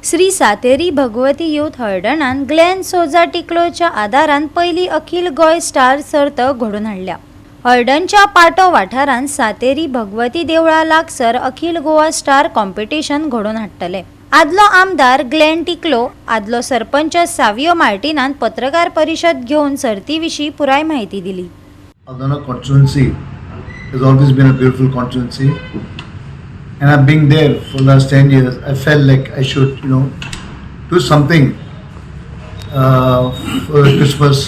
Shri Sateri Bhagwati youth हळडणान Glenn सोजा टिकलोच्या आदारान पहिली अखिल गोय स्टार सर्त घडोवन हाडल्या. हळडणच्या पाटो वाठारांत सातेरी भगवती देवळा लागसर अखिल गोवा स्टार कॉम्पिटिशन घडोवन हाडटले. आदलो आमदार ग्लेन टिकलो, आदलो सरपंच सावियो मार्टिनान पत्रकार परिशद घेवन सर्ती विशीं पुराय माहिती दिली. Aldona constituency has always been a beautiful constituency, and I've been there for the last 10 years. I felt like I should, do something for Christmas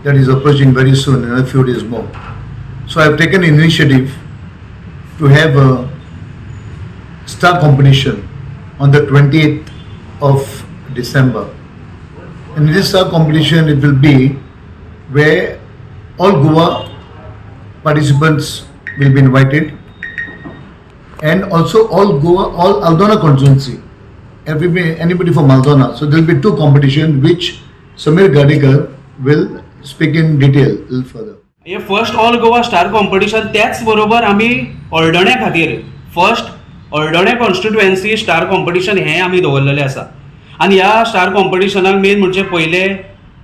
that is approaching very soon, in a few days more. So I've taken initiative to have a star competition on the 28th of December. And in this star competition, it will be where all Goa participants will be invited, and also all Aldona constituency, anybody from Aldona. So there will be two competitions which Samir Gadekar will speak in detail a little further. हे first all Goa star competition त्याच बरोबर आमी हळडणे खातीर first हळडणे constituency star competition हें आमी दवरलेलें आसा. आनी ह्या स्टार कॉम्पिटिशनाक मेन म्हणजे पयले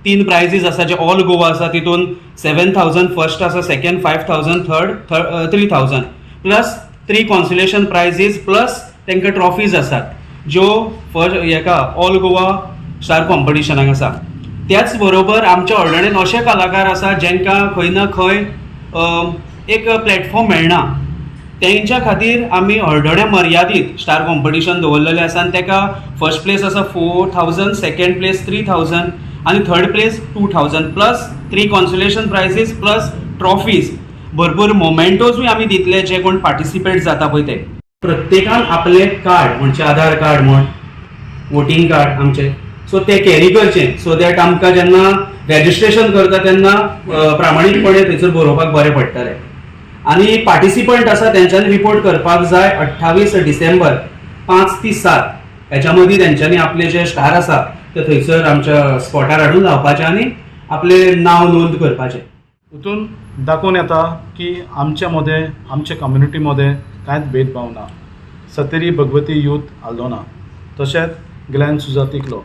3 प्रायजीस आसा जे ऑल गोवा आसा, तितून 7,000 फर्स्ट आसा, second 5,000, third 3,000 plus 3 consolation prizes plus तांकां ट्रॉफीज आसात ज्यो फर्स्ट हेका ऑल गोवा स्टार कॉम्पिटिशनाक आसा. त्याच बरोबर आमच्या हळडणेन अशे कलाकार आसा जेंकां खंय ना खंय एक प्लॅटफॉर्म मेळना, तेंच्या खातीर आमी हळडणे मर्यादीत स्टार कॉम्पिटिशन दवरलेलें आसा. आनी ताका फर्स्ट प्लेस आसा 4,000, सेकंड प्लेस 3,000 आणि third place 2,000 plus 3 consolation prizes plus trophies. भरपूर मोमेंटोजूय आमी दितले जे कोण पार्टिसिपेट जाता पळय ते. प्रत्येकान आपले कार्ड म्हणजे आधार कार्ड म्हण वोटींग कार्ड आमचे सो ते कॅरी करचे, सो दॅट आमकां जेन्ना रजिस्ट्रेशन करता तेन्ना प्रामाणीकपणे थंयसर बरोवपाक बरें पडटलें. आनी पार्टिसिपंट आसा तेंच्यांनी रिपोर्ट करपाक जाय 28 डिसेंबर 5 ते 7 हेच्या मदीं तेंच्यांनी आपले जे स्टार आसा ते थंयसर आमच्या स्पॉटार हाडून लावपाचें आनी आपले नांव नोंद करपाचें. हितून दाखोवन येता की आमच्या मध्ये आमच्या कम्युनिटीमध्ये कांयच भेदभाव ना. सातेरी भगवती यूथ आल्दोना तशेंच ग्लेन सोजा टिकलो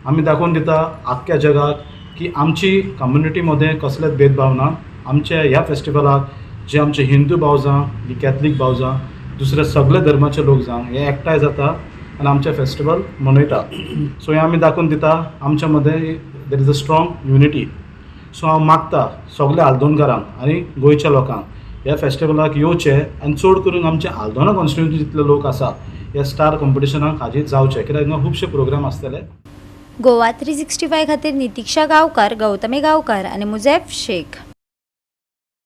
आमी दाखोवन दिता आख्ख्या जगाक की आमची कम्युनिटीमध्ये कसलेच भेदभाव ना. आमच्या ह्या फेस्टिवलाक जे आमचे हिंदू भाव जावं की कॅथलीक भाव जावं दुसरे सगळे धर्माचे लोक जावं हे एकठांय जाता आनी आमचे फेस्टिवल मनयता. सो हें आमी दाखोवन दिता आमच्या मध्ये there is a strong unity. So हांव मागता सगळ्या आल्दोनकारांक आनी गोंयच्या लोकांक ह्या फेस्टिवलाक येवचें आनी चड करून आमचे आल्दोना कॉन्स्टिट्युएन्सी जितले लोक आसा ह्या स्टार कॉम्पिटिशनाक हाजीर जावचे, कित्याक हिंगा खुबशे प्रोग्राम आसतले. गोवा 365 खातीर नितीक्षा गांवकार, गौतमी गांवकार आनी मुझैफ शेख.